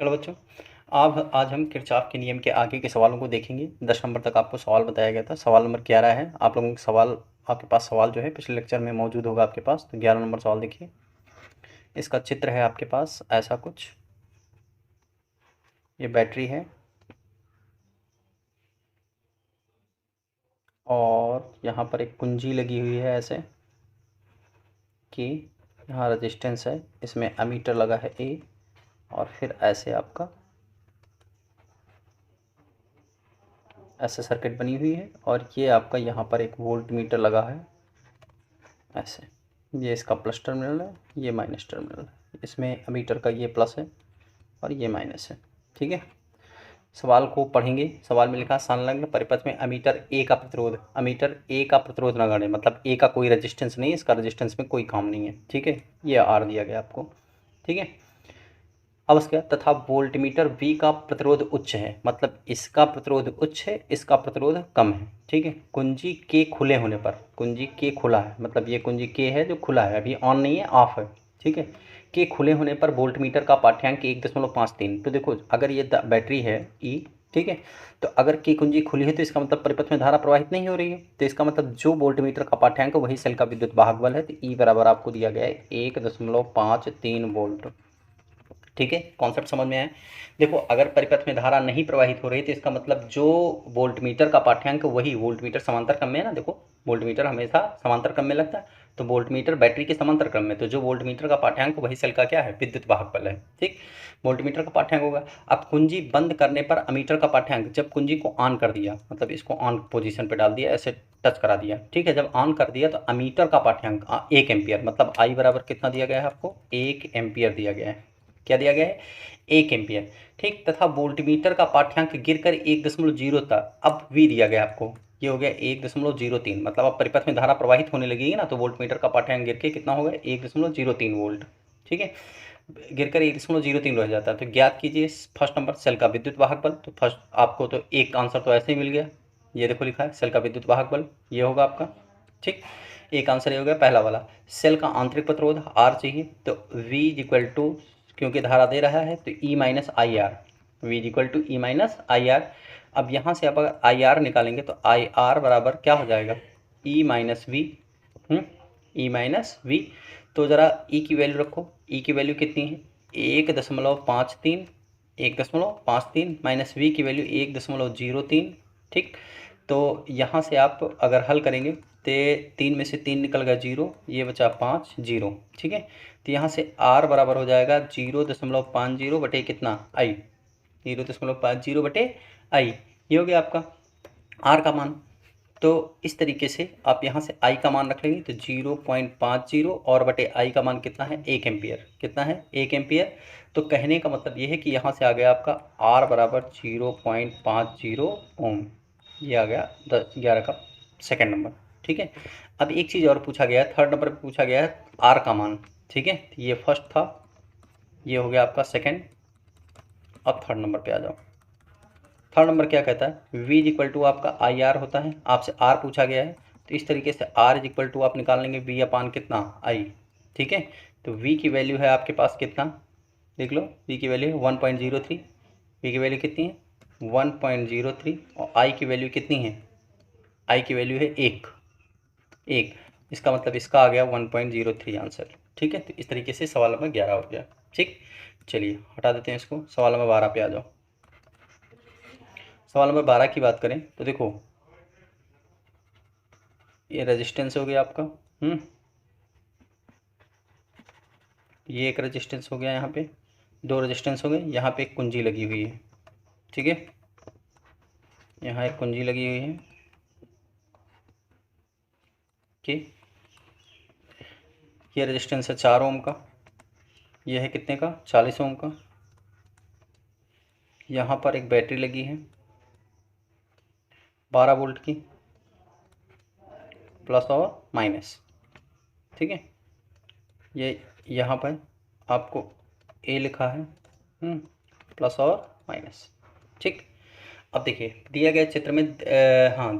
चलो बच्चों, अब आज हम किरचॉफ के नियम के आगे के सवालों को देखेंगे। 10 नंबर तक आपको सवाल बताया गया था। सवाल नंबर 11 है। आप लोगों के सवाल, आपके पास सवाल जो है पिछले लेक्चर में मौजूद होगा आपके पास। तो 11 नंबर सवाल देखिए। इसका चित्र है आपके पास ऐसा कुछ। ये बैटरी है और यहाँ पर एक कुंजी लगी हुई है ऐसे कि यहाँ रेजिस्टेंस है, इसमें एमीटर लगा है ए, और फिर ऐसे आपका ऐसे सर्किट बनी हुई है, और ये आपका यहाँ पर एक वोल्ट मीटर लगा है ऐसे। ये इसका प्लस टर्मिनल है, ये माइनस टर्मिनल है। इसमें एमीटर का ये प्लस है और ये माइनस है। ठीक है, सवाल को पढ़ेंगे। सवाल में लिखा संलग्न परिपथ में एमीटर ए का प्रतिरोध, एमीटर ए का प्रतिरोध नगण्य, मतलब ए का कोई रेजिस्टेंस नहीं है, इसका रेजिस्टेंस में कोई काम नहीं है। ठीक है, ये आर दिया गया आपको। ठीक है, अब उसके बाद तथा वोल्टमीटर वी का प्रतिरोध उच्च है, मतलब इसका प्रतिरोध उच्च है, इसका प्रतिरोध कम है। ठीक है, कुंजी के खुले होने पर, कुंजी के खुला है, मतलब ये कुंजी के है जो खुला है, अभी ऑन नहीं है, ऑफ है। ठीक है, के खुले होने पर वोल्टमीटर का पाठ्यांक 1.53। तो देखो, अगर ये बैटरी है ई, ठीक है, तो अगर की कुंजी खुली है तो इसका मतलब परिपथ में धारा प्रवाहित नहीं हो रही है। तो इसका मतलब जो वोल्टमीटर का पाठ्यांक है वही सेल का विद्युत वाहक बल है। तो ई बराबर आपको दिया गया है 1.53 वोल्ट। ठीक है, कॉन्सेप्ट समझ में आया। देखो, अगर परिपथ में धारा नहीं प्रवाहित हो रही तो इसका मतलब जो वोल्टमीटर का पाठ्यांक वही, वोल्टमीटर समांतर क्रम में है ना, देखो वोल्टमीटर हमेशा समांतर क्रम में लगता है, तो वोल्टमीटर बैटरी के समांतर क्रम में, तो जो वोल्टमीटर का पाठ्यांक वही सेल का क्या है, विद्युत वाहक बल है। ठीक, वोल्टमीटर का पाठ्यांक होगा। अब कुंजी बंद करने पर अमीटर का पाठ्यांक, जब कुंजी को ऑन कर दिया, मतलब इसको ऑन पोजीशन पे डाल दिया, ऐसे टच करा दिया, ठीक है, जब ऑन कर दिया तो अमीटर का पाठ्यांक 1 एम्पियर, मतलब आई बराबर कितना दिया गया है आपको, 1 एम्पियर दिया गया है। क्या दिया गया है, 1 एम्पियर। ठीक, तथा वोल्टमीटर का पाठ्यांक गिरकर 1.0 था। अब वी दिया गया आपको, ये हो गया 1.03, मतलब अब परिपथ में धारा प्रवाहित होने लगेगी ना, तो वोल्टमीटर का पाठ्यांक गिर के कितना होगा, 1.03 वोल्ट। ठीक है, गिरकर 1.03 रह जाता है। तो ज्ञात कीजिए फर्स्ट नंबर सेल का विद्युत वाहक बल। तो फर्स्ट आपको तो एक आंसर तो ऐसे ही मिल गया, ये देखो लिखा है सेल का विद्युत वाहक बल, ये होगा आपका। ठीक, एक आंसर ये हो गया पहला वाला। सेल का आंतरिक प्रतिरोध आर चाहिए, तो V इक्वल टू, क्योंकि धारा दे रहा है तो E minus I R, V equal to E minus I R. अब यहाँ से आप अगर आई आर निकालेंगे तो आई आर बराबर क्या हो जाएगा, E minus V, E minus V. तो ज़रा ई की वैल्यू रखो, ई की वैल्यू कितनी है, 1.53, 1.53 माइनस वी की वैल्यू 1.03। ठीक, तो यहाँ से आप अगर हल करेंगे तो 3 में से 3 निकल गया 0, ये बचा 5, 0। ठीक है, तो यहाँ से आर बराबर हो जाएगा 0.50 बटे कितना, आई, 0.50 बटे आई, ये हो गया आपका आर का मान। तो इस तरीके से आप यहाँ से आई का मान रख लेंगे, तो 0.50 और बटे आई का मान कितना है, 1 एम्पियर। कितना है, 1 एम्पियर। तो कहने का मतलब ये है कि यहाँ से आ गया आपका आर बराबर 0.50 ओम, ये आ गया 11 का सेकेंड नंबर। ठीक है, अब एक चीज़ और पूछा गया है, थर्ड नंबर पर पूछा गया है आर का मान। ठीक है, ये फर्स्ट था, ये हो गया आपका सेकेंड। अब थर्ड नंबर पे आ जाओ। थर्ड नंबर क्या कहता है, V इक्वल टू आपका आई आर होता है, आपसे आर पूछा गया है, तो इस तरीके से आर इक्वल टू आप निकाल लेंगे V अपान कितना, आई। ठीक है, तो V की वैल्यू है आपके पास कितना, देख लो, V की वैल्यू है 1.03, V की वैल्यू कितनी है 1.03, और आई की वैल्यू कितनी है, आई की वैल्यू है 1, इसका मतलब इसका आ गया 1.03 आंसर। ठीक है, तो इस तरीके से सवाल नंबर 11 हो गया। ठीक, चलिए हटा देते हैं इसको, सवाल नंबर 12 पे आ जाओ। सवाल नंबर 12 की बात करें तो देखो, ये रेजिस्टेंस हो गया आपका, ये एक रेजिस्टेंस हो गया, यहाँ पे 2 रेजिस्टेंस हो गए, यहाँ पे एक कुंजी लगी हुई है। ठीक है, यहाँ एक कुंजी लगी हुई है। ठीक, ये रेजिस्टेंस है 4 ओम का, ये है कितने का, 40 ओम का। यहाँ पर एक बैटरी लगी है 12 वोल्ट की, प्लस और माइनस। ठीक है, ये यहाँ पर आपको ए लिखा है, प्लस और माइनस। ठीक, अब देखिए दिए गए चित्र में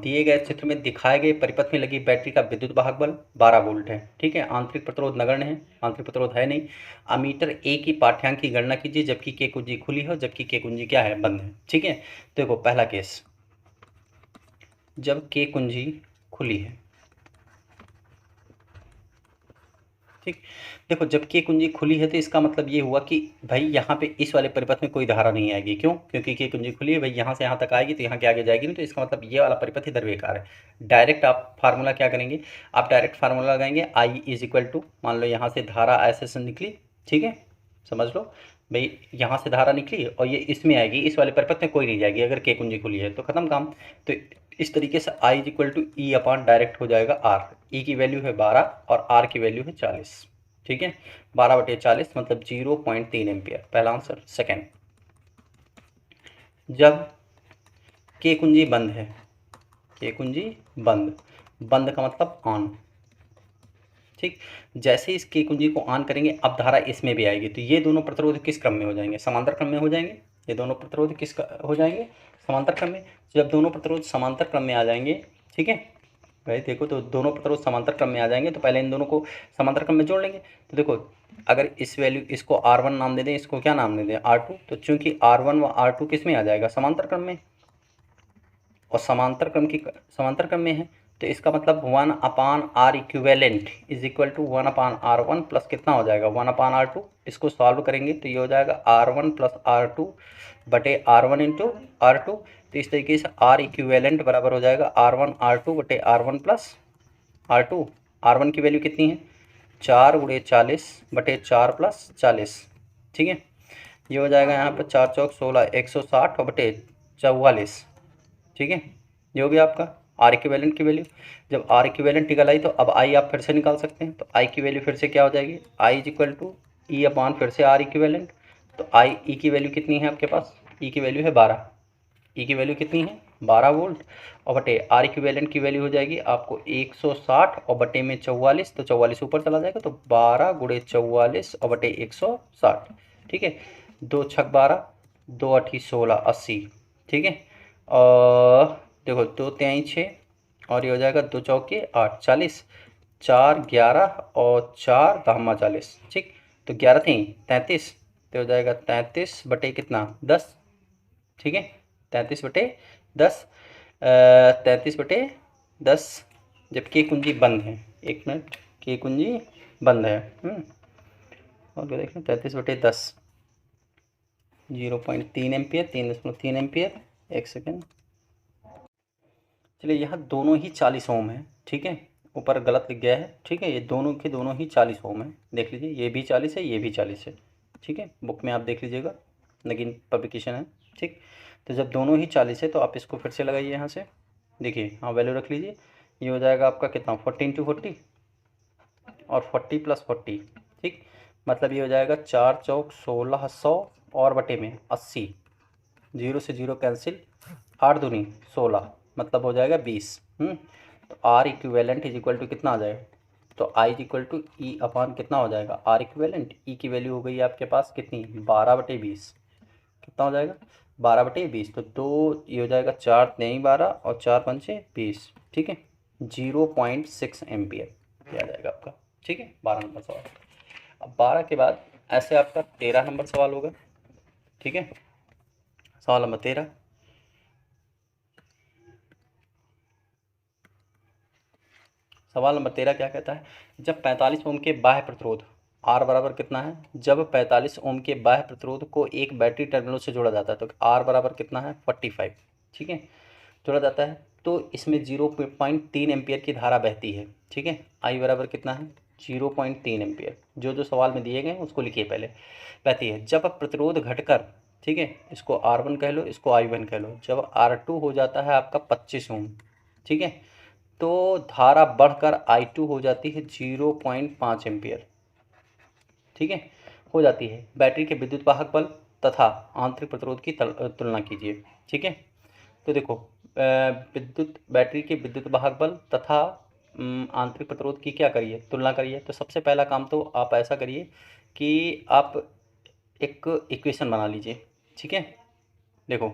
दिए गए चित्र में दिखाए गए परिपथ में लगी बैटरी का विद्युत वाहक बल 12 वोल्ट है। ठीक है, आंतरिक प्रतिरोध नगण्य है, आंतरिक प्रतिरोध है नहीं। अमीटर ए की पाठ्यांक की गणना कीजिए जबकि के कुंजी खुली हो, जबकि के कुंजी क्या है, बंद है। ठीक है, देखो पहला केस, जब के कुंजी खुली है, ठीक, देखो जब के कुंजी खुली है तो इसका मतलब ये हुआ कि भाई यहाँ पे इस वाले परिपथ में कोई धारा नहीं आएगी। क्यों? क्योंकि के कुंजी खुली है, भाई यहाँ से यहाँ तक आएगी तो यहाँ के आगे जाएगी नहीं, तो इसका मतलब ये वाला परिपथ इधर बेकार है। डायरेक्ट आप फार्मूला क्या करेंगे, आप डायरेक्ट फार्मूला लगाएंगे आई इज इक्वल टू, मान लो यहाँ से धारा ऐसे से निकली, ठीक है, समझ लो भाई यहाँ से धारा निकली और ये इसमें आएगी, इस वाले परिपथ में कोई नहीं जाएगी अगर के कुंजी खुली है, तो खत्म काम। तो इस तरीके से I is equal to E upon direct हो जाएगा आर। ई की वैल्यू है 12 और आर की वैल्यू है 40। ठीक है, 12/40 मतलब 0.3 एम्पियर, पहला आंसर। सेकेंड, जब के कुंजी बंद है, के कुंजी बंद, बंद का मतलब ऑन, ठीक, जैसे इस के कुंजी को ऑन करेंगे अब धारा इसमें भी आएगी, तो ये दोनों प्रतिरोध किस क्रम में हो जाएंगे, समांतर क्रम में हो जाएंगे। ये दोनों प्रतिरोध किस हो जाएंगे, समांतर क्रम में। जब दोनों प्रतिरोध समांतर क्रम में आ जाएंगे, ठीक है भाई, देखो तो दोनों प्रतिरोध समांतर क्रम में आ जाएंगे तो पहले इन दोनों को समांतर क्रम में जोड़ लेंगे। तो देखो अगर इस वैल्यू, इसको R1 नाम दे दें, इसको क्या नाम दे दें, R2, तो चूंकि R1 व R2 किस में आ जाएगा, समांतर क्रम में, और समांतर क्रम में है, तो इसका मतलब 1/R equivalent is equal to 1/R1 plus कितना हो जाएगा, 1/R2। इसको सॉल्व करेंगे तो ये हो जाएगा R1 प्लस R2 बटे R1 इंटू R2। तो इस तरीके से R इक्विवेलेंट बराबर हो जाएगा R1 R2 बटे R1 प्लस R2। R1 की वैल्यू कितनी है, 4/40 बटे 4 प्लस 40। ठीक है, ये हो जाएगा यहाँ पर 4 चौक 16, 160 और बटे 44। ठीक है, ये हो गया आपका आर इक्विवेलेंट की वैल्यू। जब आर इक्विवेलेंट निकल आई तो अब आई आप फिर से निकाल सकते हैं, तो आई की वैल्यू फिर से क्या हो जाएगी, I is equal to E upon फिर से आर इक्विवेलेंट। तो आई ई की वैल्यू कितनी है आपके पास, ई की वैल्यू है 12, ई की वैल्यू कितनी है 12 वोल्ट, और बटे आर इक्विवेलेंट की वैल्यू हो जाएगी आपको 160 और बटे में 44, तो 44 ऊपर चला जाएगा, तो 12 गुणे 44 और बटे 160। ठीक है, 2 छक 12, 2 अठी 16, 80। ठीक है, और देखो 2 तिहाई 6 और ये हो जाएगा 2 चौके 8, 40, 4 11 और 4 धामा 40। ठीक, तो 11 थी 33, तो हो जाएगा 33 बटे कितना 10। ठीक है, 33 बटे 10, 33 बटे 10, जब के कुंजी बंद है, एक मिनट, के कुंजी बंद है, और देखें 33 बटे 10, 0.3 एम्पियर, 3.3 एम्पियर। एक सेकेंड, चलिए यहाँ दोनों ही 40 ओम है। ठीक है, ऊपर गलत लिख गया है, ठीक है, ये दोनों के दोनों ही 40 ओम है, देख लीजिए, ये भी 40 है, ये भी 40 है। ठीक है, बुक में आप देख लीजिएगा, लेकिन पब्लिकेशन है। ठीक, तो जब दोनों ही 40 है तो आप इसको फिर से लगाइए यहाँ से, देखिए हाँ वैल्यू रख लीजिए, ये हो जाएगा आपका कितना 40 × 40 और 40 + 40। ठीक, मतलब ये हो जाएगा 4 चौक 1600 और बटे में 80, 0 से 0 कैंसिल, 8 दूनी 16, मतलब हो जाएगा 20। तो R equivalent is equal to कितना आ जाएगा, तो I is equal to E upon कितना हो जाएगा, आर इक्विवेलेंट, ई की वैल्यू हो गई आपके पास कितनी 12/20, कितना हो जाएगा 12/20। तो 2 ये हो जाएगा 4 नहीं 12 और 4 पंचे 20। ठीक है, 0.6 एम्पियर ये आ जाएगा आपका। ठीक है, 12 नंबर सवाल। अब 12 के बाद ऐसे आपका 13 नंबर सवाल होगा। ठीक है, सवाल नंबर 13, सवाल नंबर 13 क्या कहता है, जब 45 ओम के बाह्य प्रतिरोध R बराबर कितना है, जब 45 ओम के बाह्य प्रतिरोध को एक बैटरी टर्मिनल से जोड़ा जाता है तो R बराबर कितना है 45। ठीक है, जोड़ा जाता है तो इसमें 0.3 एम्पियर की धारा बहती है। ठीक है, I बराबर कितना है 0.3 एम्पियर, जो जो सवाल में दिए गए हैं उसको लिखिए पहले, बहती है। जब प्रतिरोध घटकर, ठीक है, इसको R1 कह लो, इसको I1 कह लो, जब R2 हो जाता है आपका 25 ओम, ठीक है, तो धारा बढ़कर I2 हो जाती है 0.5 एम्पियर। ठीक है, हो जाती है। बैटरी के विद्युत वाहक बल तथा आंतरिक प्रतिरोध की तुलना कीजिए। ठीक है, तो देखो बैटरी के विद्युत वाहक बल तथा आंतरिक प्रतिरोध की क्या करिए, तुलना करिए। तो सबसे पहला काम तो आप ऐसा करिए कि आप एक इक्वेशन बना लीजिए। ठीक है, देखो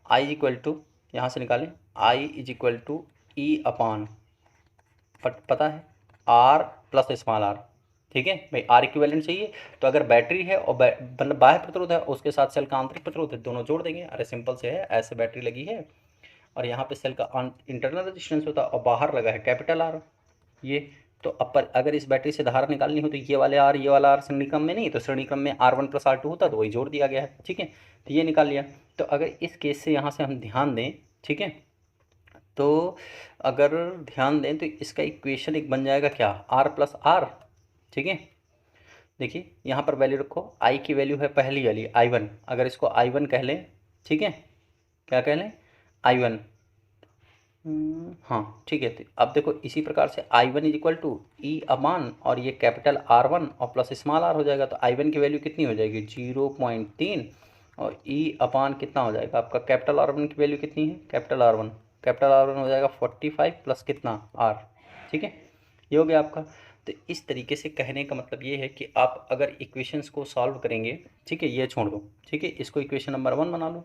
आई इज इक्वल टू, यहाँ से निकालें, आई इज इक्वल टू ई अपान, पता है, आर प्लस स्मॉल आर। ठीक है भाई, आर इक्विवेलेंट चाहिए, तो अगर बैटरी है और मतलब बाह्य प्रतिरोध है, उसके साथ सेल का आंतरिक प्रतिरोध है, दोनों जोड़ देंगे। अरे सिंपल से है, ऐसे बैटरी लगी है और यहाँ पे सेल का इंटरनल रेजिस्टेंस होता है और बाहर लगा है कैपिटल आर। ये तो अगर इस बैटरी से धारा निकालनी हो तो ये वाला आर श्रेणी क्रम में नहीं, तो श्रेणी क्रम में R1 प्लस R2 होता, तो वही जोड़ दिया गया है। ठीक है, तो ये निकाल लिया। तो अगर इस केस से यहाँ से हम ध्यान दें, ठीक है, तो अगर ध्यान दें तो इसका इक्वेशन एक बन जाएगा क्या, R प्लस आर। ठीक है, देखिए यहाँ पर वैल्यू रखो, आई की वैल्यू है पहली वाली I1, अगर इसको I1 कह लें, ठीक है, क्या कह लें, I1। हाँ ठीक है, तो अब देखो इसी प्रकार से I1 इज इक्वल टू ई अमान, और ये कैपिटल R1 और प्लस स्मॉल r हो जाएगा। तो I1 की वैल्यू कितनी हो जाएगी, 0.3, और ई अपान कितना हो जाएगा आपका, कैपिटल R1 की वैल्यू कितनी है, कैपिटल R1 हो जाएगा 45 प्लस कितना R। ठीक है, ये हो गया आपका। तो इस तरीके से कहने का मतलब ये है कि आप अगर इक्वेशंस को सॉल्व करेंगे, ठीक है, ये छोड़ दो, ठीक है, इसको इक्वेशन नंबर 1 बना लो।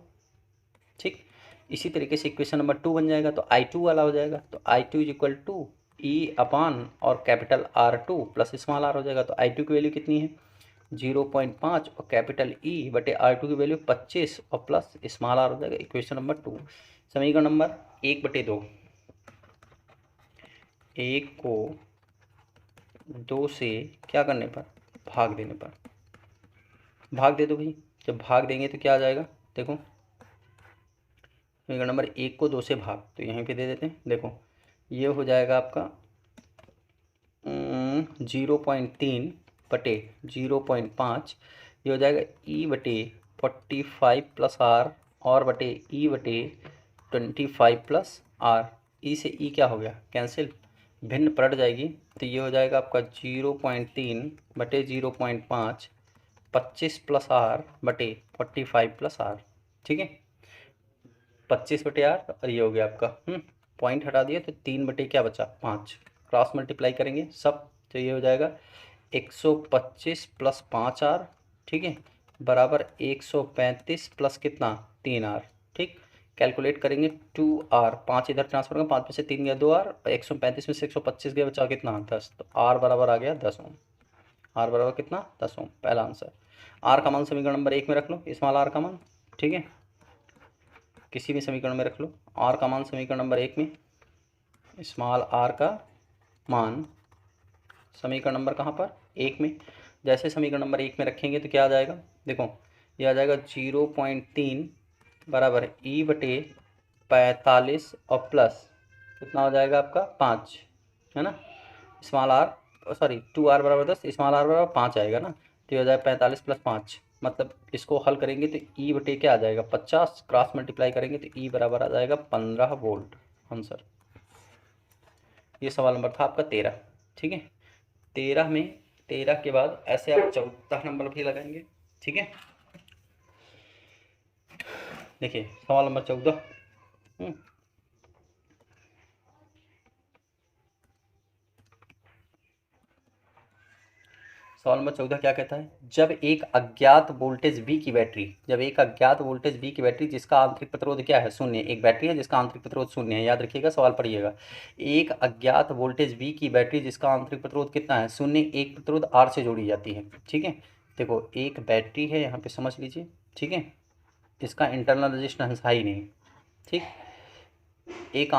ठीक, इसी तरीके से इक्वेशन नंबर 2 बन जाएगा, तो I2 वाला हो जाएगा, तो I2 इज इक्वल टू ई अपान और capital R2 plus small r हो जाएगा। तो I2 की वैल्यू कितनी है, 0.5, और कैपिटल E बटे R2 की वैल्यू 25 और प्लस स्मॉल r हो जाएगा। Equation number 2। समीकरण नंबर 1/2, 1 को 2 से क्या करने पर, भाग देने पर, भाग दे दो भाई। जब भाग देंगे तो क्या आ जाएगा, देखो समीकरण नंबर 1 को 2 से भाग, तो यहीं पे दे देते हैं। देखो ये हो जाएगा आपका 0.3 बटे 0.5, ये हो जाएगा E बटे 45 प्लस R और बटे E बटे 25 प्लस R। E से E क्या हो गया, कैंसिल, भिन्न पलट जाएगी, तो ये हो जाएगा आपका 0.3 बटे 0.5, 25 प्लस R बटे 45 प्लस R। ठीक है, 25 बटे R, और ये हो गया आपका पॉइंट हटा दिया, तो 3 बटे क्या बचा, 5, क्रॉस मल्टीप्लाई करेंगे सब, तो ये हो जाएगा 125 प्लस 5R, ठीक है, बराबर 135 प्लस कितना, 3R। ठीक, कैलकुलेट करेंगे 2R, 5 इधर ट्रांसफर करेंगे, 5 में से 3 गया 2R, 135 में से 125 गया, बचा कितना, 10, तो R बराबर आ गया 10 ओम। R बराबर कितना, 10 ओम, पहला आंसर। R का मान समीकरण नंबर 1 में रख लो, स्मॉल r का मान, ठीक है, किसी भी समीकरण में रख लो। R का मान समीकरण नंबर 1 में, स्मॉल r का मान समीकरण नंबर कहाँ पर, 1 में। जैसे समीकरण नंबर 1 में रखेंगे तो क्या आ जाएगा, देखो ये आ जाएगा 0.3 बराबर E बटे 45 और प्लस कितना हो जाएगा आपका 5, है ना, स्मॉल r, सॉरी 2R बराबर 10, स्मॉल r बराबर 5 आएगा ना, तो ये हो जाएगा 45 प्लस 5, मतलब इसको हल करेंगे तो E बटे क्या आ जाएगा 50, क्रॉस मल्टीप्लाई करेंगे तो E बराबर आ जाएगा 15 वोल्ट, आंसर। ये सवाल नंबर था आपका 13। ठीक है, 13 में, 13 के बाद ऐसे आप 14 नंबर भी लगाएंगे। ठीक है, देखिए सवाल नंबर 14, सवाल नंबर 14 क्या कहता है, जब एक अज्ञात वोल्टेज V की बैटरी, जिसका आंतरिक प्रतिरोध क्या है, शून्य, एक बैटरी है जिसका आंतरिक प्रतिरोध शून्य है, याद रखिएगा सवाल पढ़िएगा, एक अज्ञात वोल्टेज V की बैटरी जिसका आंतरिक प्रतिरोध कितना है, शून्य, एक प्रतिरोध R से जोड़ी जाती है। ठीक है, देखो एक बैटरी है, यहाँ पे समझ लीजिए, ठीक है, इसका इंटरनल रेजिस्टेंस है ही नहीं। ठीक, एक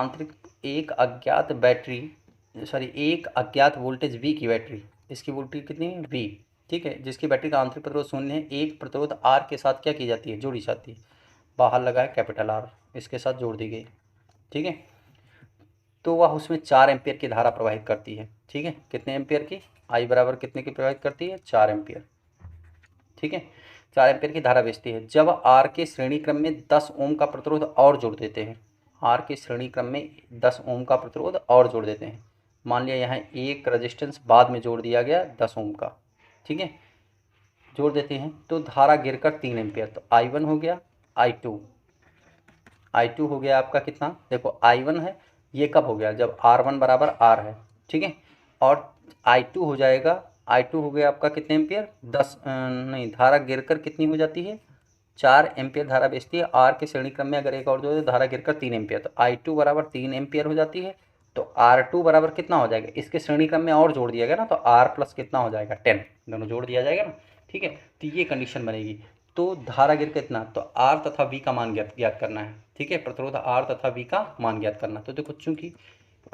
अज्ञात वोल्टेज V की बैटरी, इसकी वोल्टेज कितनी है V, ठीक है, जिसकी बैटरी का आंतरिक प्रतिरोध शून्य है, एक प्रतिरोध R के साथ क्या की जाती है, जोड़ी जाती है, बाहर लगा है कैपिटल R, इसके साथ जोड़ दी गई। ठीक है, तो वह उसमें 4 एम्पियर की धारा प्रवाहित करती है। ठीक है, कितने एम्पियर की, I बराबर कितने की प्रवाहित करती है, 4 एम्पियर। ठीक है, 4 एम्पियर की धारा बेचती है। जब R के श्रेणी क्रम में 10 ओम का प्रतिरोध और जोड़ देते हैं, R के श्रेणी क्रम में 10 ओम का प्रतिरोध और जोड़ देते हैं, मान लिया यहाँ एक रेजिस्टेंस बाद में जोड़ दिया गया 10 ओम का, ठीक है, जोड़ देते हैं, तो धारा गिरकर 3 एम्पियर, तो I1 हो गया, I2 हो गया आपका कितना, देखो I1 है, ये कब हो गया, जब R1 बराबर R है। ठीक है, और I2 हो जाएगा, I2 हो गया आपका कितने एम्पियर, 10 नहीं, धारा गिरकर कितनी हो जाती है, 4 एम्पियर धारा बेचती है, आर के श्रेणी क्रम में अगर एक और जो है धारा गिरकर 3 एम्पियर, तो I2 बराबर 3 एम्पियर हो जाती है। तो R2 बराबर कितना हो जाएगा, इसके श्रेणी क्रम में और जोड़ दिया गया ना, तो R प्लस कितना हो जाएगा 10, दोनों जोड़ दिया जाएगा ना, ठीक है। तो ये कंडीशन बनेगी। तो धारा गिर कितना, तो R तथा V का मान ज्ञात करना है, ठीक है। प्रतिरोध R तथा V का मान ज्ञात करना। तो देखो चूंकि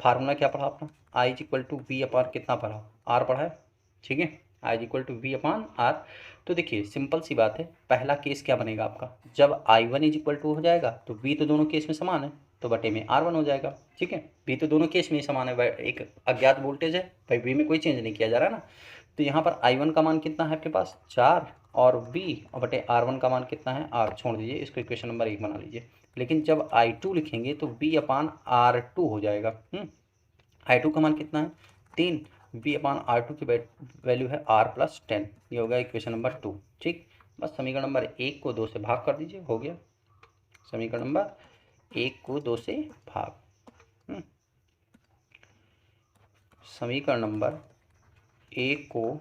फार्मूला क्या पढ़ा अपना, I is equal to V upon कितना पढ़ा, R पढ़ा है, ठीक है। I is equal to V upon R। तो देखिए सिंपल सी बात है, पहला केस क्या बनेगा आपका, जब I1 इज इक्वल टू हो जाएगा तो V तो दोनों केस में समान है, तो बटे में R1 हो जाएगा, ठीक है। V तो दोनों केस में ही समान है, एक अज्ञात वोल्टेज है भाई, V में कोई चेंज नहीं किया जा रहा ना। तो यहाँ पर I1 का मान कितना है आपके पास 4, और V और बटे R1 का मान कितना है R, छोड़ दीजिए इसको, इक्वेशन नंबर 1 बना लीजिए। लेकिन जब I2 लिखेंगे तो V अपान R2 हो जाएगा। I2 का मान कितना है 3, V अपान R2 की वैल्यू है R प्लस 10, ये होगा इक्वेशन नंबर 2, ठीक। बस समीकरण नंबर 1 को 2 से भाग कर दीजिए, हो गया। समीकरण नंबर 1 को 2 से भाग, समीकरण नंबर 1 को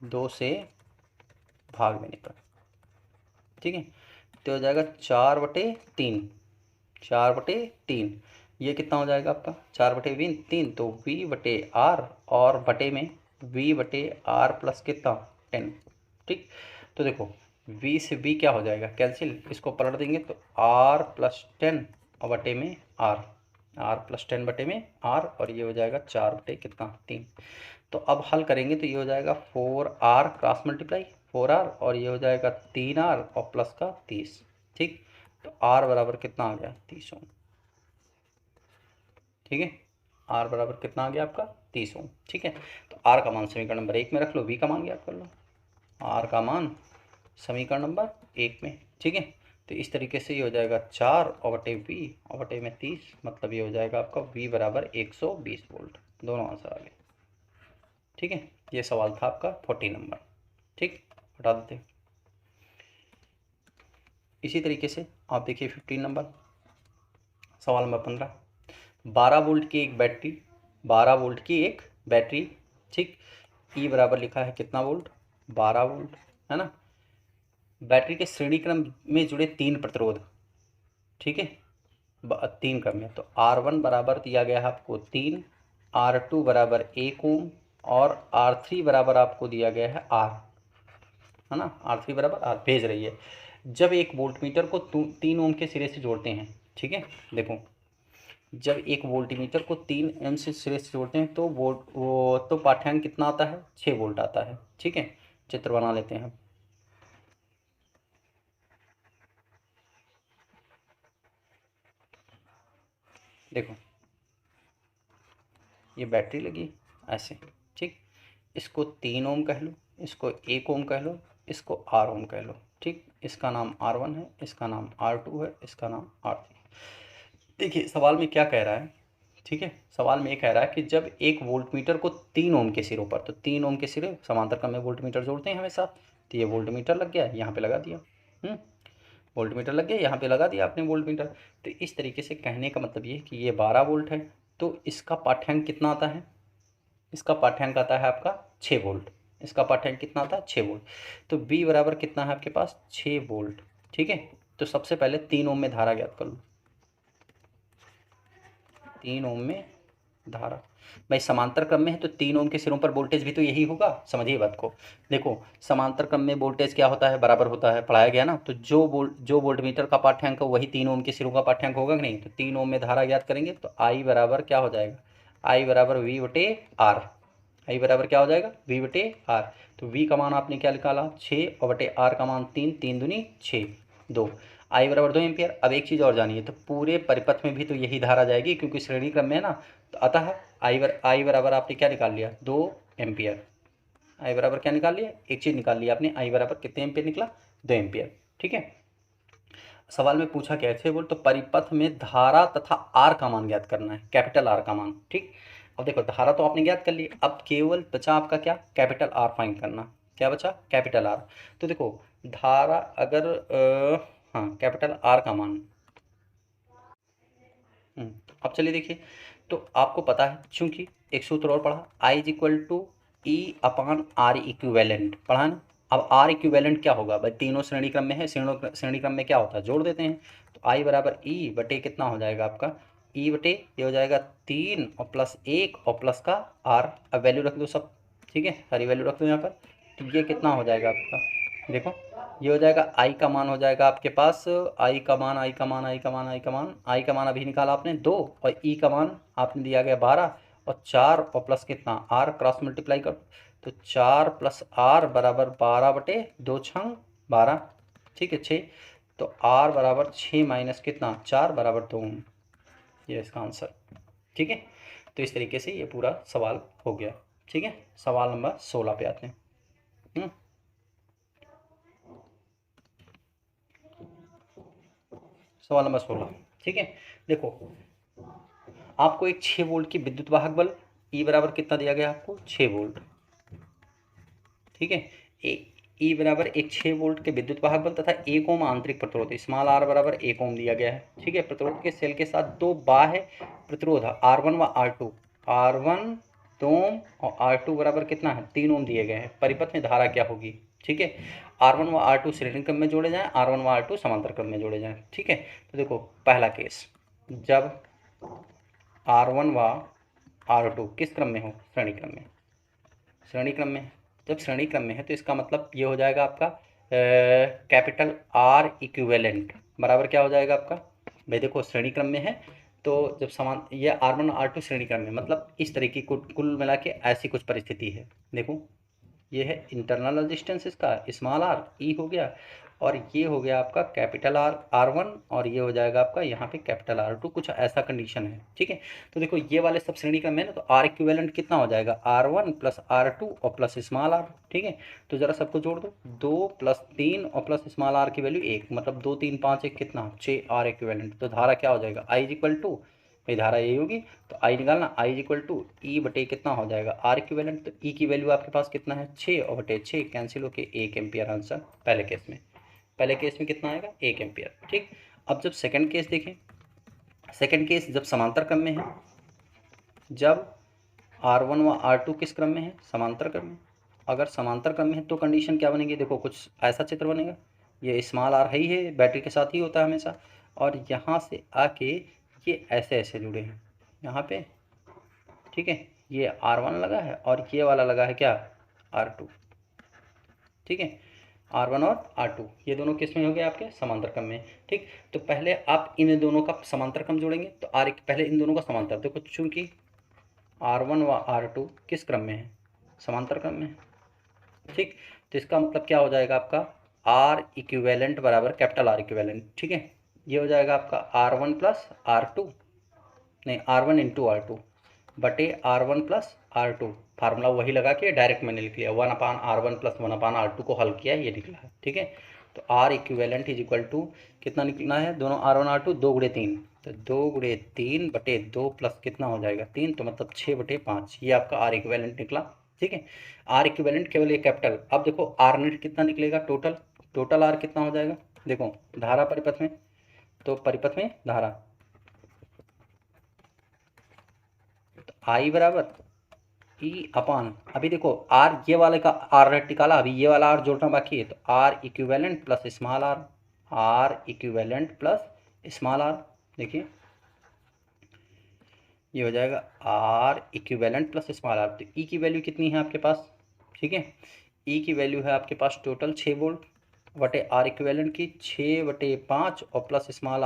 2 से भाग देने पर, ठीक है, तो हो जाएगा 4/3, 4/3, ये कितना हो जाएगा आपका 4/3, तो V/R और बटे में V/R प्लस कितना 10, ठीक। तो देखो V से V क्या हो जाएगा कैंसिल, इसको पलट देंगे तो R प्लस 10 और बटे में R प्लस 10 बटे में R, और ये हो जाएगा 4/3। तो अब हल करेंगे तो ये हो जाएगा 4R क्रॉस मल्टीप्लाई 4R, और ये हो जाएगा 3R और प्लस का 30, ठीक। तो R बराबर कितना आ गया 30 ओम, ठीक है। R बराबर कितना आ गया आपका 30 ओम, ठीक है। तो R का मान समीकरण नंबर 1 में रख लो, V का मान ज्ञात कर लो, R का मान समीकरण नंबर 1 में, ठीक है। तो इस तरीके से ये हो जाएगा 4 और बटे V और बटे में 30, मतलब ये हो जाएगा आपका V बराबर 120 वोल्ट, दोनों आंसर आ गए, ठीक है। ये सवाल था आपका 40 नंबर, ठीक, हटा देते हैं। इसी तरीके से आप देखिए 15 नंबर, सवाल नंबर 15, 12 वोल्ट की एक बैटरी, 12 वोल्ट की एक बैटरी, ठीक। ई बराबर लिखा है कितना वोल्ट 12 वोल्ट, है ना। बैटरी के श्रेणी क्रम में जुड़े 3 प्रतिरोध, ठीक है, 3 क्रम में, तो R1 बराबर दिया गया है आपको 3, R2 बराबर 1 ओम, और R3 बराबर आपको दिया गया है R, है ना। R3 बराबर R भेज रही है। जब एक वोल्टमीटर को 3 ओम के सिरे से जोड़ते हैं, ठीक है, देखो जब एक वोल्टमीटर को 3 ओम से सिरे से जोड़ते हैं तो वो तो पाठ्यांक कितना आता है 6 वोल्ट आता है, ठीक है। चित्र बना लेते हैं, देखो ये बैटरी लगी ऐसे, ठीक। इसको 3 ओम कह लो, इसको 1 ओम कह लो, इसको R ओम कह लो, ठीक। इसका नाम R1 है, इसका नाम R2 है, इसका नाम R3। देखिए सवाल में क्या कह रहा है, ठीक है। सवाल में ये कह रहा है कि जब एक वोल्टमीटर को 3 ओम के सिरों पर, तो 3 ओम के सिरे समांतर क्रम में वोल्टमीटर जोड़ते हैं हमेशा, तो ये वोल्टमीटर लग गया, यहाँ पे लगा दिया, वोल्टमीटर लग गया, यहाँ पे लगा दिया आपने वोल्टमीटर। तो इस तरीके से कहने का मतलब ये है कि ये 12 वोल्ट है, तो इसका पाठ्यांक कितना आता है, इसका पाठ्यांक आता है आपका 6 वोल्ट, इसका पाठ्यांक कितना आता है 6 वोल्ट। तो B बराबर कितना है आपके पास 6 वोल्ट, ठीक है। तो सबसे पहले 3 ओम में धारा ज्ञात कर लो, 3 ओम में धारा, भाई समांतर क्रम में है तो 3 ओम के सिरों पर वोल्टेज भी तो यही होगा, समझिए बात को। देखो समांतर क्रम में वोल्टेज क्या होता है बराबर होता है, पढ़ाया गया ना। तो जो वोल्टमीटर का पाठ्यांक है वही 3 ओम के सिरों का पाठ्यांक होगा कि नहीं। तो 3 ओम में धारा ज्ञात करेंगे तो I बराबर क्या हो जाएगा, I बराबर V/R, I बराबर क्या हो जाएगा V/R। तो V का मान आपने क्या निकाला 6 और बटे R का मान 3, 3 दूनी 6, 2, I बराबर 2 एम्पियर। अब एक चीज़ और जानिए, तो पूरे परिपथ में भी तो यही धारा जाएगी क्योंकि श्रेणी क्रम में है ना। तो अतः I बराबर आपने क्या निकाल लिया 2 एम्पियर, I बराबर क्या निकाल लिया, एक चीज़ निकाल लिया आपने, I बराबर कितने एम्पियर निकला 2 एम्पियर, ठीक है। सवाल में पूछा क्या है बोल, तो परिपथ में धारा तथा R का मान ज्ञात करना है, कैपिटल R का मान, ठीक। अब देखो धारा तो आपने ज्ञात कर ली, अब केवल बचा आपका क्या कैपिटल R फाइंड करना, क्या बचा कैपिटल R। तो देखो धारा अगर हाँ कैपिटल R का मान, अब चलिए देखिए, तो आपको पता है चूंकि एक सूत्र और पढ़ा I is equal to E/R equivalent, पढ़ा ना। अब आर इक्विवेलेंट क्या होगा भाई, तीनों श्रेणी क्रम में है, श्रेणी क्रम में क्या होता है, जोड़ देते हैं। तो आई बराबर ई बटे कितना हो जाएगा आपका, ई बटे ये हो जाएगा 3 और प्लस 1 और प्लस का आर। अब वैल्यू रख दो सब, ठीक है, सारी वैल्यू रख दो यहाँ पर। तो ये कितना हो जाएगा आपका, देखो ये हो जाएगा आई का मान हो जाएगा आपके पास, आई का मान आई का मान आई का मान आई का मान आई का मान अभी निकाला आपने 2, और ई का मान आपने दिया गया 12, और 4 और प्लस कितना आर, क्रॉस मल्टीप्लाई कर। तो 4 प्लस आर बराबर 12 बटे 2 छंग 12, ठीक है 6। तो आर बराबर 6 माइनस कितना 4 बराबर 2, ये इसका आंसर, ठीक है। तो इस तरीके से ये पूरा सवाल हो गया, ठीक है। सवाल नंबर 16 पे आते हैं। सवाल नंबर 16, ठीक है। देखो आपको एक 6 वोल्ट की विद्युत वाहक बल ई बराबर कितना दिया गया आपको, 6 वोल्ट, ठीक है। ई बराबर एक 6 वोल्ट के विद्युत वाहक बल तथा 1 ओम आंतरिक प्रतिरोध स्मॉल आर बराबर 1 ओम दिया गया है, ठीक है। प्रतिरोध के सेल के साथ दो बाह्य प्रतिरोध R1 व R2, R1 2 ओम और R2 बराबर कितना है 3 ओम दिए गए हैं। परिपथ में धारा क्या होगी, ठीक है। R1 व R2 श्रेणी क्रम में जोड़े जाएं, R1 व R2 समांतर क्रम में जोड़े जाएं, ठीक है। तो देखो पहला केस, जब R1 व R2 किस क्रम में हो, श्रेणी क्रम में, श्रेणी क्रम में। जब श्रेणी क्रम में है तो इसका मतलब ये हो जाएगा आपका कैपिटल आर इक्विवेलेंट बराबर क्या हो जाएगा आपका, भाई देखो श्रेणी क्रम में है तो जब समान ये R1 R2 श्रेणी क्रम में, मतलब इस तरह की कुल मिला के ऐसी कुछ परिस्थिति है। देखो ये है इंटरनल रेजिस्टेंस इसका स्मॉल आर ई हो गया, और ये हो गया आपका कैपिटल आर R1, और ये हो जाएगा आपका यहाँ पे कैपिटल R2, कुछ ऐसा कंडीशन है, ठीक है। तो देखो ये वाले सब श्रेणी क्रम में ना, तो आर इक्विवेलेंट कितना हो जाएगा R1 प्लस R2 और प्लस स्मॉल आर, ठीक है। तो जरा सबको जोड़ दो, 2 प्लस 3 और प्लस स्मॉल आर की वैल्यू 1, मतलब 2 3 5 1 कितना 6 आर इक्विवेलेंट। तो धारा क्या हो जाएगा आई इक्वल टू, भाई धारा यही होगी तो आई निकालना, आई इक्वल टू ई बटे कितना हो जाएगा आर इक्विवेलेंट। तो ई की वैल्यू आपके पास कितना है 6 और बटे 6 कैंसिल होके 1 एम्पियर आंसर पहले केस में। पहले केस में कितना आएगा 1 एम्पियर, ठीक। अब जब सेकंड केस देखें, सेकंड केस जब समांतर क्रम में है, जब R1 व R2 किस क्रम में है, समांतर क्रम में। अगर समांतर क्रम में है तो कंडीशन क्या बनेगी, देखो कुछ ऐसा चित्र बनेगा, ये स्मॉल आर है ही है, बैटरी के साथ ही होता है हमेशा, और यहाँ से आके ये ऐसे ऐसे जुड़े हैं यहाँ पे, ठीक है। ये R1 लगा है और ये वाला लगा है क्या R2, ठीक है। R1 और R2 ये दोनों किस में हो गए आपके समांतर क्रम में, ठीक। तो पहले आप इन दोनों का समांतर क्रम जोड़ेंगे, तो पहले इन दोनों का समांतर, देखो चूंकि R1 व R2 किस क्रम में है, समांतर क्रम में, ठीक। तो इसका मतलब क्या हो जाएगा आपका आर इक्विवेलेंट बराबर कैपिटल आर इक्विवेलेंट, ठीक है। ये हो जाएगा आपका R1 प्लस R2, नहीं R1 इंटू R2 बटे R1 प्लस R2, फार्मूला वही लगा के डायरेक्ट मैंने लिख लिया, 1/R1 प्लस 1/R2 को हल किया ये निकला है, ठीक है। तो R equivalent is equal to कितना निकलना है, दोनों R1 R2 2 गुणे 3, तो 2 गुणे 3 बटे 2 प्लस कितना हो जाएगा 3, तो मतलब 6 बटे 5, ये आपका आर इक्विवेलेंट निकला, ठीक है। आर इक्विवेलेंट केवल ये कैपिटल। अब देखो आर नेट कितना निकलेगा, टोटल टोटल आर कितना हो जाएगा, देखो धारा परिपथ में, तो परिपथ में धारा आई बराबर ई अपान, अभी देखो आर ये वाले का आर रेट निकाला, अभी ये वाला आर जोड़ना बाकी है, तो R equivalent plus small r, R equivalent plus small r, देखिए ये हो जाएगा R equivalent plus small r. तो ई की वैल्यू कितनी है आपके पास, ठीक है। ई की वैल्यू है आपके पास टोटल 6 वोल्ट बटे आर इक्विवेलेंट की 6 बटे 5 और प्लस स्मॉल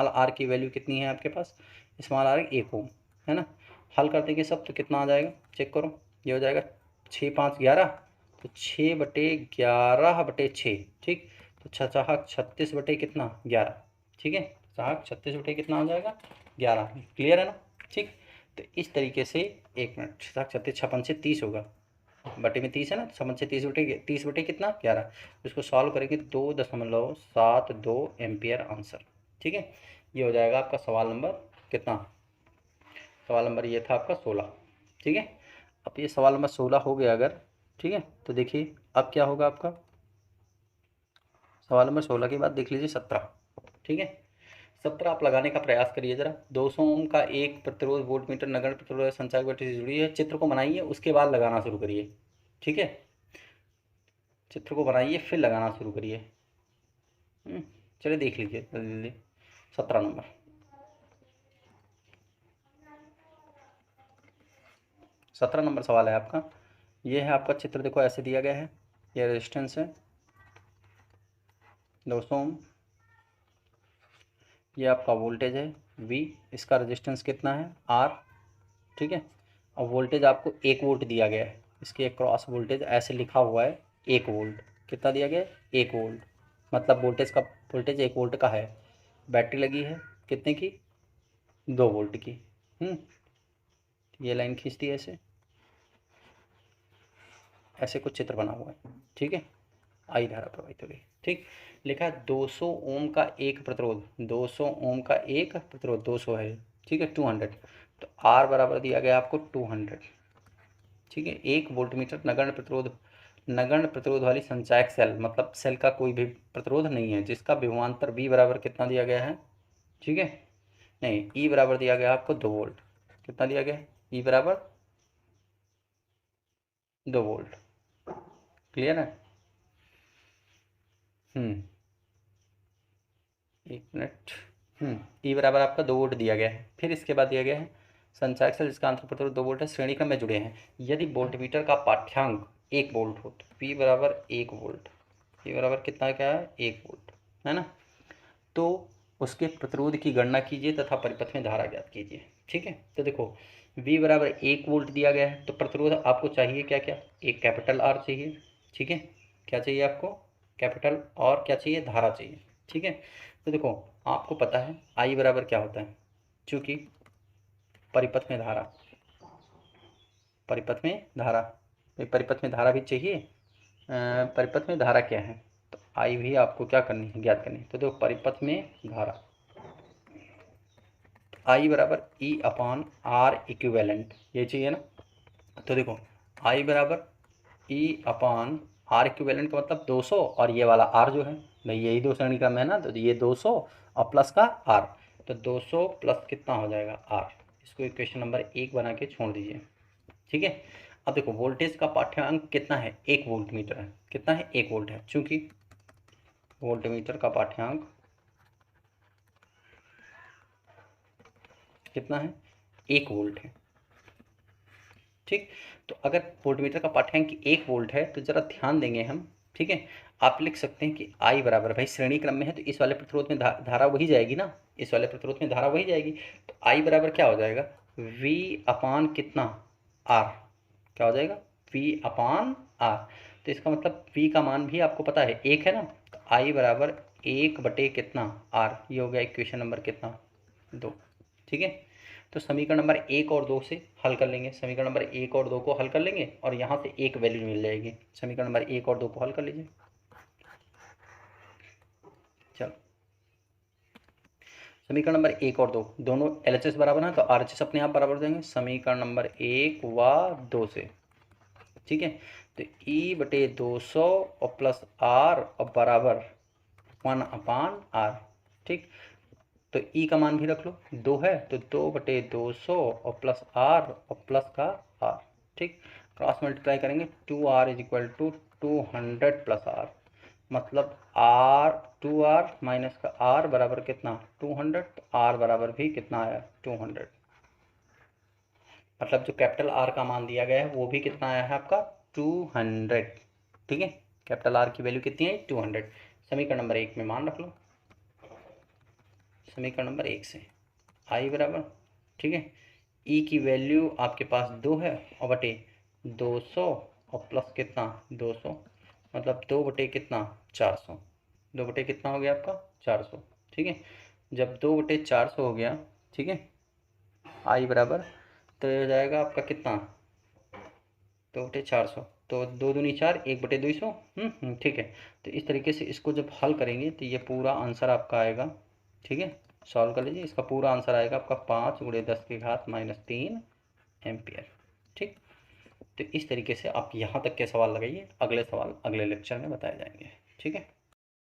आर की वैल्यू कितनी है आपके पास, स्मॉल आर 1 ओम है ना। हल कर देंगे सब तो कितना आ जाएगा चेक करो, ये हो जाएगा 6 5 11, तो 6 बटे 11 बटे 6, ठीक। तो 6 36 बटे कितना 11, ठीक है। 36 बटे कितना हो जाएगा 11, क्लियर है ना, ठीक। तो इस तरीके से 1 मिनट 36 56 से 30 होगा, बटे में 30 है ना, 56 से 30 बटे कितना 11, इसको सॉल्व करेंगे 2.72 एम्पियर आंसर, ठीक है। ये हो जाएगा आपका सवाल नंबर कितना, सवाल नंबर ये था आपका 16, ठीक है। अब ये सवाल नंबर 16 हो गया अगर, ठीक है। तो देखिए अब क्या होगा आपका, सवाल नंबर 16 के बाद देख लीजिए 17, ठीक है। 17 आप लगाने का प्रयास करिए जरा। 200 ओम का एक प्रतिरोध वोल्ट मीटर नगण्य प्रतिरोध संचायक बैटरी से जुड़ी है, चित्र को बनाइए उसके बाद लगाना शुरू करिए, ठीक है। चित्र को बनाइए फिर लगाना शुरू करिए। चलिए देख लीजिए जल्दी। 17 नंबर, 17 नंबर सवाल है आपका। ये है आपका चित्र, देखो ऐसे दिया गया है। ये रेजिस्टेंस है 200 ओम, ये आपका वोल्टेज है V, इसका रेजिस्टेंस कितना है R, ठीक है। और वोल्टेज आपको 1 वोल्ट दिया गया है, इसके क्रॉस वोल्टेज ऐसे लिखा हुआ है 1 वोल्ट। कितना दिया गया है? 1 वोल्ट। मतलब वोल्टेज 1 वोल्ट का है। बैटरी लगी है कितने की? 2 वोल्ट की। ये लाइन खींच दी ऐसे, ऐसे कुछ चित्र बना हुआ है, ठीक है। आई धारा प्रवाहित हो गई, ठीक। लिखा है 200 ओम का एक प्रतिरोध, 200 ओम का एक प्रतिरोध, 200 है, ठीक है, 200। तो R बराबर दिया गया आपको 200, ठीक है। 1 वोल्टमीटर नगण्य प्रतिरोध वाली संचायक सेल, मतलब सेल का कोई भी प्रतिरोध नहीं है, जिसका विभवांतर V बराबर कितना दिया गया है, ठीक है। नहीं, E बराबर दिया गया आपको 2 वोल्ट। कितना दिया गया है? E बराबर 2 वोल्ट। क्लियर है? एक मिनट। ई बराबर आपका 2 वोल्ट दिया गया है। फिर इसके बाद दिया गया है संचायक सेल जिसका आंतरिक प्रतिरोध 2 वोल्ट है, श्रेणी क्रम में जुड़े हैं। यदि वोल्टमीटर का पाठ्यांक 1 वोल्ट हो तो पी बराबर 1 वोल्ट, पी बराबर कितना क्या है? 1 वोल्ट, है ना। तो उसके प्रतिरोध की गणना कीजिए तथा परिपथ में धारा ज्ञात कीजिए, ठीक है। तो देखो V बराबर 1 वोल्ट दिया गया है, तो प्रतिरोध आपको चाहिए क्या क्या? एक कैपिटल R चाहिए, ठीक है। क्या चाहिए आपको? कैपिटल, और क्या चाहिए? धारा चाहिए, ठीक है। तो देखो आपको पता है I बराबर क्या होता है, चूँकि परिपथ में धारा, परिपथ में धारा, परिपथ में धारा भी चाहिए। परिपथ में धारा क्या है, तो I भी आपको क्या करनी है? ज्ञात करनी है। तो देखो परिपथ में धारा, I बराबर E अपान R इक्विवेलेंट, ये चाहिए ना। तो देखो I बराबर E अपान R इक्विवेलेंट का मतलब 200, और ये वाला R जो है भाई यही दो श्रेणी क्रम है ना, तो ये 200 और प्लस का R, तो 200 प्लस कितना हो जाएगा? R। इसको इक्वेशन नंबर 1 बना के छोड़ दीजिए, ठीक है। अब देखो वोल्टेज का पाठ्यांक कितना है? 1 वोल्टमीटर है। कितना है? 1 वोल्ट है। चूंकि वोल्टमीटर का पाठ्यांक कितना है? 1 वोल्ट है, ठीक। तो अगर वोल्टमीटर का पाठ्यांक 1 वोल्ट है तो जरा ध्यान देंगे हम, ठीक है। आप लिख सकते हैं कि I बराबर, भाई श्रेणी क्रम में है तो इस वाले प्रतिरोध में धारा वही जाएगी ना, इस वाले प्रतिरोध में धारा वही जाएगी। तो I बराबर क्या हो जाएगा? V अपान कितना? R। क्या हो जाएगा? V अपान R। तो इसका मतलब V का मान भी आपको पता है 1 है ना, तो I बराबर 1 बटे कितना? R। ये हो गया इक्वेशन नंबर कितना? 2, ठीक है। तो समीकरण नंबर 1 और 2 से हल कर लेंगे, समीकरण नंबर 1 और 2 को हल कर लेंगे और यहाँ से एक वैल्यू मिल जाएगी। समीकरण नंबर 1 और 2 को हल कर लीजिए। चलो समीकरण नंबर 1 और 2 दोनों LHS बराबर है तो RHS अपने आप बराबर देंगे समीकरण नंबर 1 व 2 से, ठीक है। तो E बटे 200 और प्लस R और बराबर 1 अपान R, ठीक। तो E का मान भी रख लो, 2 है तो 2 बटे 200 और प्लस R और प्लस का R, ठीक। क्रॉस मल्टीप्लाई करेंगे 2R is equal to 200 plus R, मतलब R माइनस का R बराबर कितना? 200। तो R बराबर भी कितना आया? 200। मतलब जो कैपिटल R का मान दिया गया है वो भी कितना आया है आपका? 200, ठीक है। कैपिटल R की वैल्यू कितनी है? 200। समीकरण नंबर 1 में मान रख लो, समीकरण नंबर 1 से I बराबर, ठीक है, E की वैल्यू आपके पास 2 है और बटे 200 और प्लस कितना? 200, मतलब 2 बटे कितना? 400। 2 बटे कितना हो गया आपका? 400, ठीक है। जब 2 बटे 400 हो गया, ठीक है, I बराबर, तो हो जाएगा आपका कितना? 2 बटे 400, तो 2 दूनी 4, 1 बटे 200, ठीक है। तो इस तरीके से इसको जब हल करेंगे तो ये पूरा आंसर आपका आएगा, ठीक है। सॉल्व कर लीजिए, इसका पूरा आंसर आएगा आपका 5 × 10 की घात -3 एम्पियर, ठीक। तो इस तरीके से आप यहाँ तक के सवाल लगाइए, अगले सवाल अगले लेक्चर में बताए जाएंगे, ठीक है।